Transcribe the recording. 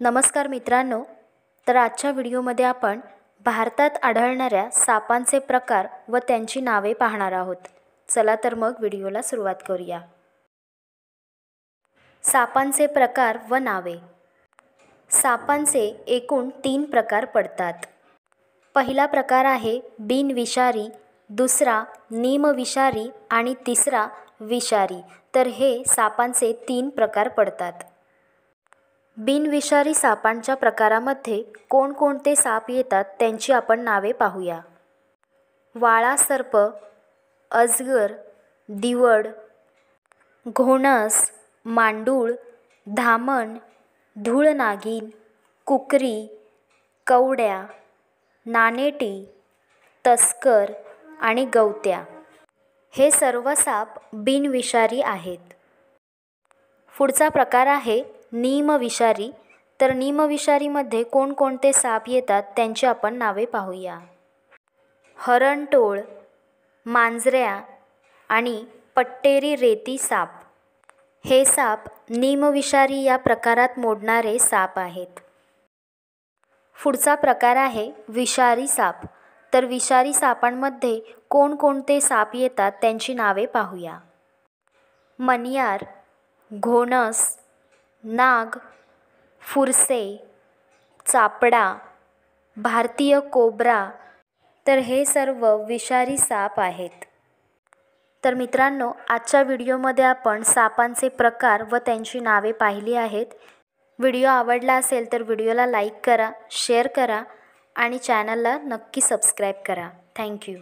नमस्कार मित्रांनो, तर आजच्या व्हिडिओमध्ये आपण भारतात आढळणाऱ्या सापांचे प्रकार व त्यांची नावे पाहणार आहोत. चला तर मग व्हिडिओला सुरुवात करूया. सापांचे प्रकार व नावे. सापांचे एकूण 3 प्रकार पडतात. पहिला प्रकार आहे बिनविषारी, दुसरा निमविषारी आणि तिसरा विषारी. तर हे सापांचे 3 प्रकार पडतात. बिनविषारी सापांच्या प्रकारामध्ये कोणकोणते साप येतात त्यांची आपण नावे पाहूया. वाळा सर्प, अजगर, दिवड, घोणस, मांडूळ, धामण, धूळ नागिन, कुकरी, कवड्या, नानेटी, तस्कर आणि गवत्या. हे सर्व साप बिनविषारी आहेत. पुढचा प्रकार आहे निमविषारी. तर निमविषारीमध्ये कोणकोणते साप येतात त्यांची आपण नावे पाहूया. हरणटोळ, मांजऱ्या आणि पट्टेरी रेती साप. हे साप निमविषारी या प्रकारात मोडणारे साप आहेत. पुढचा प्रकार आहे विषारी साप. तर विषारी सापांमध्ये कोणकोणते साप येतात त्यांची नावे पाहूया. मण्यार, घोणस, नाग, फुरसे, चापडा, भारतीय कोब्रा. तर हे सर्व विषारी साप आहेत. तर मित्रांनो, आजच्या व्हिडिओमध्ये आपण सापांचे प्रकार व त्यांची नावे पाहिली आहेत. व्हिडिओ आवडला असेल तर व्हिडिओला लाईक करा, शेअर करा आणि चॅनलला नक्की सबस्क्राईब करा. थँक्यू.